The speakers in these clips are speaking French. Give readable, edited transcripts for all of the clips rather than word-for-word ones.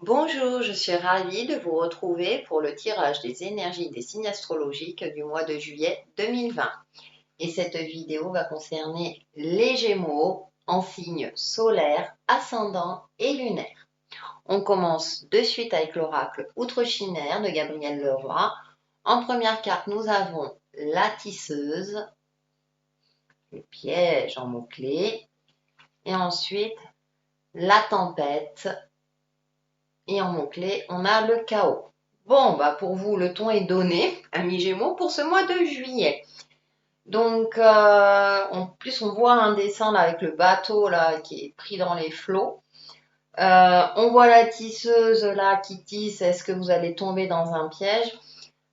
Bonjour, je suis ravie de vous retrouver pour le tirage des énergies des signes astrologiques du mois de juillet 2020. Et cette vidéo va concerner les Gémeaux en signes solaire, ascendant et lunaire. On commence de suite avec l'oracle Outre Chimère de Gabriel Leroy. En première carte, nous avons la tisseuse, le piège en mots-clés, et ensuite la tempête. Et en mots-clés, on a le chaos. Bon, bah pour vous, le ton est donné, amis Gémeaux, pour ce mois de juillet. Donc, en plus, on voit un dessin là, avec le bateau là, qui est pris dans les flots. On voit la tisseuse là qui tisse. Est-ce que vous allez tomber dans un piège?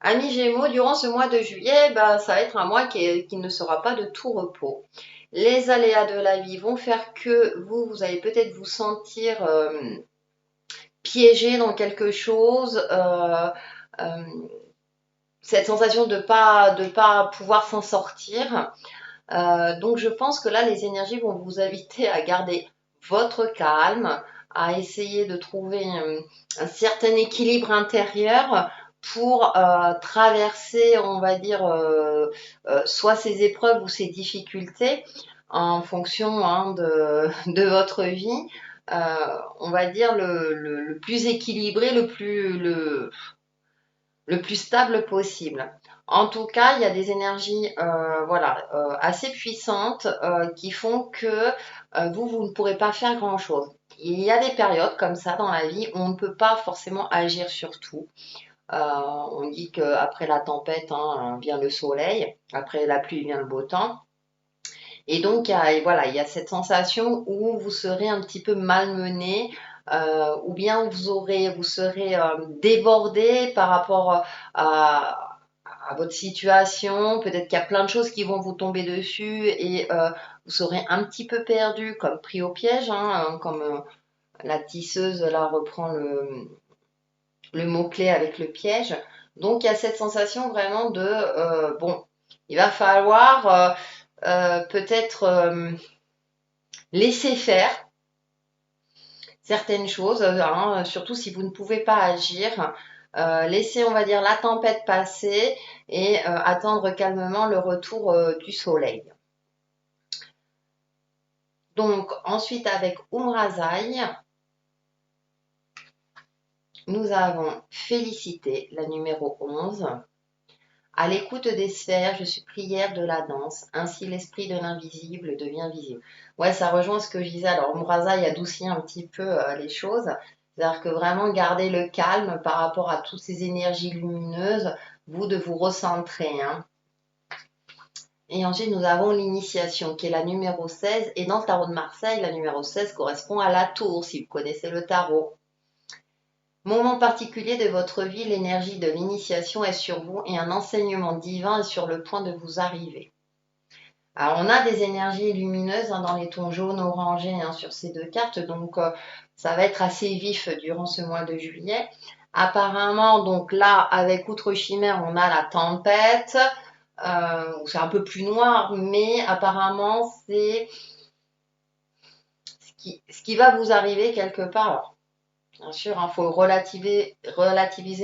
Amis Gémeaux, durant ce mois de juillet, bah, ça va être un mois qui ne sera pas de tout repos. Les aléas de la vie vont faire que vous allez peut-être vous sentir piégé dans quelque chose, euh, cette sensation de pas pouvoir s'en sortir. Donc je pense que là, les énergies vont vous inviter à garder votre calme, à essayer de trouver un certain équilibre intérieur pour traverser, on va dire, soit ces épreuves ou ces difficultés en fonction de votre vie. On va dire le plus équilibré, le plus stable possible. En tout cas, il y a des énergies voilà, assez puissantes qui font que vous ne pourrez pas faire grand-chose. Il y a des périodes comme ça dans la vie où on ne peut pas forcément agir sur tout. On dit qu'après la tempête vient le soleil, après la pluie vient le beau temps. Et donc, voilà, il y a cette sensation où vous serez un petit peu malmené, ou bien vous serez débordé par rapport à votre situation. Peut-être qu'il y a plein de choses qui vont vous tomber dessus et vous serez un petit peu perdu, comme pris au piège, comme la tisseuse là reprend le mot-clé avec le piège. Donc, il y a cette sensation vraiment de, bon, il va falloir peut-être laisser faire certaines choses, surtout si vous ne pouvez pas agir. Laisser, on va dire, la tempête passer et attendre calmement le retour du soleil. Donc, ensuite, avec Umrazai, nous avons Félicité, la numéro 11. À l'écoute des sphères, je suis prière de la danse, ainsi l'esprit de l'invisible devient visible. Ouais, ça rejoint ce que je disais. Alors, Umbraza, il adoucit un petit peu les choses. C'est-à-dire que vraiment garder le calme par rapport à toutes ces énergies lumineuses, vous de vous recentrer. Et ensuite, nous avons l'initiation qui est la numéro 16. Et dans le tarot de Marseille, la numéro 16 correspond à la tour, si vous connaissez le tarot. Moment particulier de votre vie, l'énergie de l'initiation est sur vous et un enseignement divin est sur le point de vous arriver. Alors, on a des énergies lumineuses dans les tons jaune, orangé sur ces deux cartes, donc ça va être assez vif durant ce mois de juillet. Apparemment, donc là, avec Outre Chimère, on a la tempête, c'est un peu plus noir, mais apparemment, c'est ce qui va vous arriver quelque part. Alors, bien sûr, il faut relativiser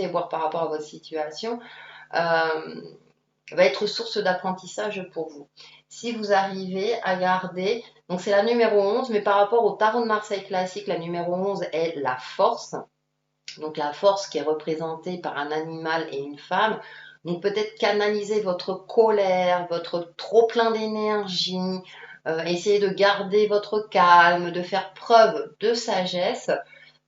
et voir par rapport à votre situation. Va être source d'apprentissage pour vous. Si vous arrivez à garder, donc c'est la numéro 11, mais par rapport au tarot de Marseille classique, la numéro 11 est la force. Donc la force qui est représentée par un animal et une femme. Donc peut-être canaliser votre colère, votre trop plein d'énergie, essayer de garder votre calme, de faire preuve de sagesse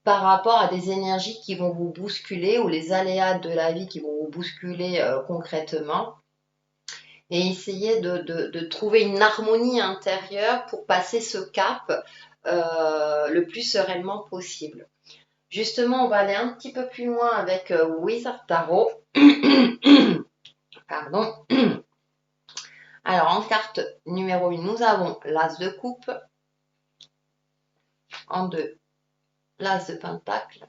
par rapport à des énergies qui vont vous bousculer ou les aléas de la vie qui vont vous bousculer concrètement et essayer de trouver une harmonie intérieure pour passer ce cap le plus sereinement possible. Justement, on va aller un petit peu plus loin avec Wizard Tarot. Pardon. Alors, en carte numéro 1, nous avons l'As de coupe. En 2, l'As de pentacle.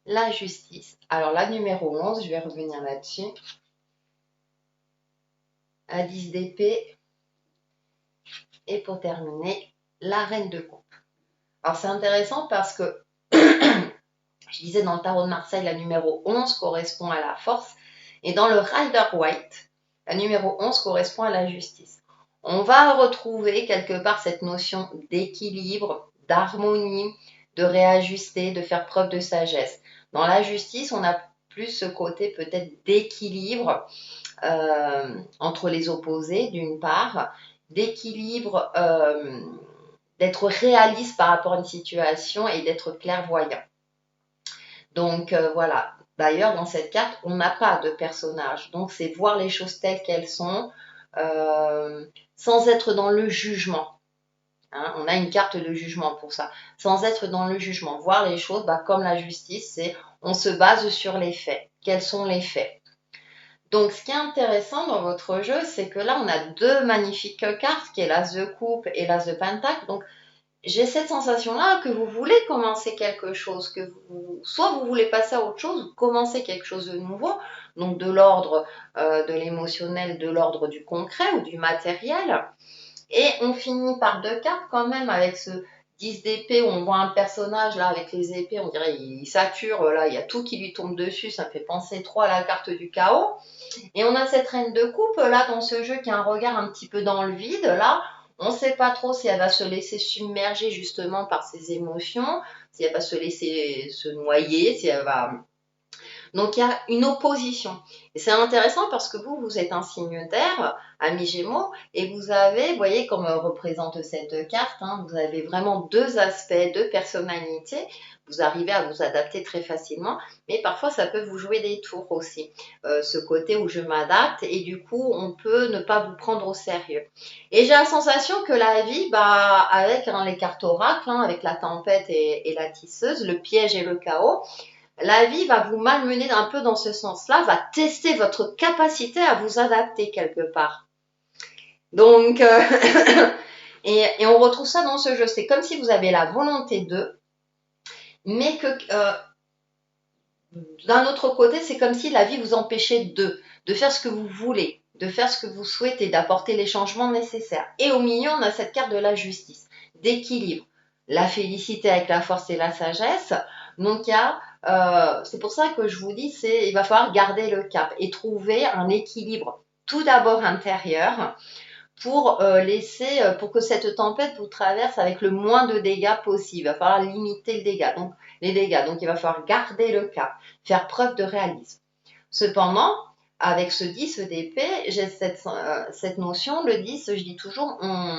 La justice. Alors, la numéro 11, je vais revenir là-dessus. La 10 d'épée. Et pour terminer, la reine de coupe. Alors c'est intéressant parce que je disais dans le tarot de Marseille, la numéro 11 correspond à la force. Et dans le Rider-Waite, la numéro 11 correspond à la justice. On va retrouver quelque part cette notion d'équilibre, d'harmonie, de réajuster, de faire preuve de sagesse. Dans la justice, on a plus ce côté peut-être d'équilibre entre les opposés, d'une part, d'équilibre, d'être réaliste par rapport à une situation et d'être clairvoyant. Donc voilà. D'ailleurs, dans cette carte, on n'a pas de personnage. Donc c'est voir les choses telles qu'elles sont, sans être dans le jugement. Hein, on a une carte de jugement pour ça. Sans être dans le jugement. Voir les choses, comme la justice, c'est on se base sur les faits. Quels sont les faits? Donc, ce qui est intéressant dans votre jeu, c'est que là, on a deux magnifiques cartes, qui est l'As de coupe et l'As de pentacle. Donc, j'ai cette sensation-là que vous voulez commencer quelque chose, que soit vous voulez passer à autre chose, ou commencer quelque chose de nouveau, donc de l'ordre de l'émotionnel, de l'ordre du concret ou du matériel. Et on finit par deux cartes quand même avec ce 10 d'épée où on voit un personnage là avec les épées, on dirait il sature, là il y a tout qui lui tombe dessus, ça me fait penser trop à la carte du chaos. Et on a cette reine de coupe là dans ce jeu qui a un regard un petit peu dans le vide là. On ne sait pas trop si elle va se laisser submerger justement par ses émotions, si elle va se laisser se noyer, si elle va... Donc il y a une opposition. Et c'est intéressant parce que vous êtes un signe d'air, ami Gémeaux, et vous avez, vous voyez comme représente cette carte, hein, vous avez vraiment deux aspects, deux personnalités. Vous arrivez à vous adapter très facilement, mais parfois ça peut vous jouer des tours aussi. Ce côté où je m'adapte et du coup on peut ne pas vous prendre au sérieux. Et j'ai la sensation que la vie, avec les cartes oracles, hein, avec la tempête et la tisseuse, le piège et le chaos, la vie va vous malmener un peu dans ce sens-là, va tester votre capacité à vous adapter quelque part. Donc, et on retrouve ça dans ce jeu. C'est comme si vous avez la volonté de, mais que d'un autre côté, c'est comme si la vie vous empêchait de faire ce que vous voulez, de faire ce que vous souhaitez, d'apporter les changements nécessaires. Et au milieu, on a cette carte de la justice, d'équilibre, la félicité avec la force et la sagesse. Donc, c'est pour ça que je vous dis, il va falloir garder le cap et trouver un équilibre tout d'abord intérieur pour pour que cette tempête vous traverse avec le moins de dégâts possible. Il va falloir limiter les dégâts. Donc, il va falloir garder le cap, faire preuve de réalisme. Cependant, avec ce 10 d'épée, j'ai cette notion, le 10, je dis toujours, on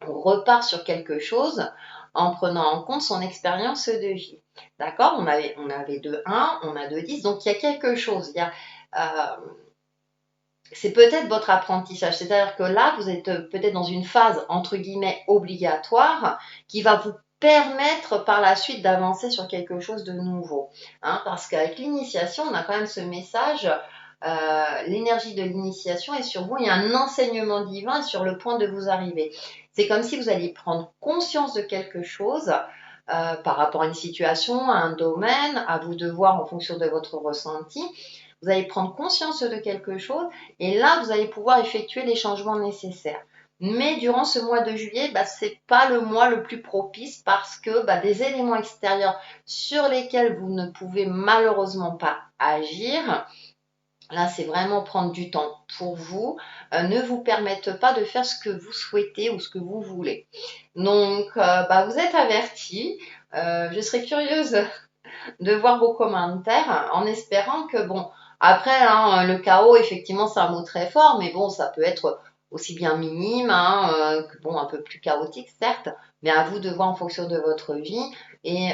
repart sur quelque chose en prenant en compte son expérience de vie. D'accord, on avait 2-1, on a 2-10, donc il y a quelque chose. C'est peut-être votre apprentissage. C'est-à-dire que là, vous êtes peut-être dans une phase, entre guillemets, obligatoire, qui va vous permettre par la suite d'avancer sur quelque chose de nouveau. Hein, parce qu'avec l'initiation, on a quand même ce message, l'énergie de l'initiation est sur vous, il y a un enseignement divin sur le point de vous arriver. C'est comme si vous alliez prendre conscience de quelque chose par rapport à une situation, à un domaine, à vous de voir en fonction de votre ressenti. Vous allez prendre conscience de quelque chose et là, vous allez pouvoir effectuer les changements nécessaires. Mais durant ce mois de juillet, ce n'est pas le mois le plus propice parce que des éléments extérieurs sur lesquels vous ne pouvez malheureusement pas agir, là, c'est vraiment prendre du temps pour vous, ne vous permettent pas de faire ce que vous souhaitez ou ce que vous voulez. Donc, vous êtes avertis. Je serais curieuse de voir vos commentaires en espérant que, après, hein, le chaos, effectivement, c'est un mot très fort, mais ça peut être aussi bien minime, hein, que, un peu plus chaotique, certes, mais à vous de voir en fonction de votre vie et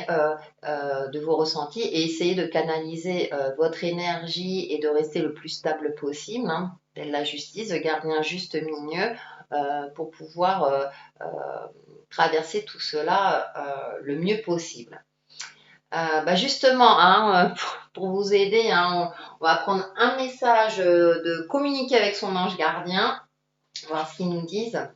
de vos ressentis et essayer de canaliser votre énergie et de rester le plus stable possible, hein, telle la justice, de garder un juste milieu pour pouvoir traverser tout cela le mieux possible. Justement, hein, pour vous aider, hein, on va prendre un message de communiquer avec son ange gardien, voir ce qu'ils nous disent.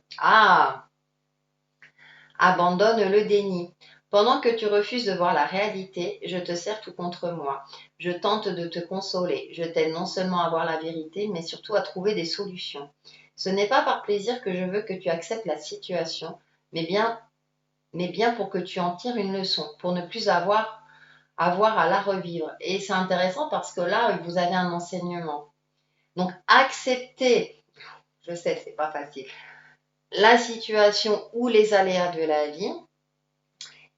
Abandonne le déni. Pendant que tu refuses de voir la réalité, je te serre tout contre moi. Je tente de te consoler. Je t'aide non seulement à voir la vérité, mais surtout à trouver des solutions. Ce n'est pas par plaisir que je veux que tu acceptes la situation, mais bien mais bien pour que tu en tires une leçon, pour ne plus avoir à la revivre. Et c'est intéressant parce que là, vous avez un enseignement. Donc, accepter, je sais, c'est pas facile, la situation ou les aléas de la vie.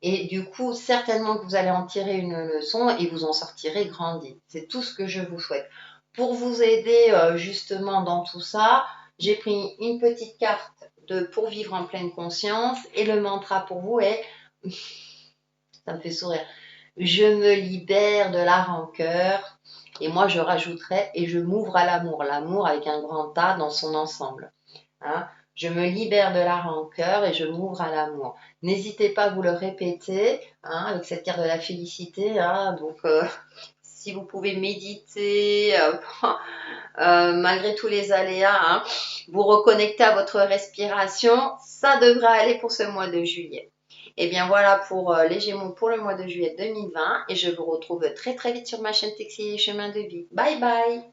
Et du coup, certainement que vous allez en tirer une leçon et vous en sortirez grandi. C'est tout ce que je vous souhaite. Pour vous aider justement dans tout ça, j'ai pris une petite carte de pour vivre en pleine conscience et le mantra pour vous est, ça me fait sourire, je me libère de la rancœur et moi je rajouterai et je m'ouvre à l'amour, l'amour avec un grand A dans son ensemble. Hein. Je me libère de la rancœur et je m'ouvre à l'amour. N'hésitez pas à vous le répéter hein, avec cette carte de la félicité. Hein, donc, si vous pouvez méditer, malgré tous les aléas, hein, vous reconnecter à votre respiration, ça devrait aller pour ce mois de juillet. Et bien voilà pour les Gémeaux pour le mois de juillet 2020 et je vous retrouve très très vite sur ma chaîne Textile et Chemin de Vie. Bye bye!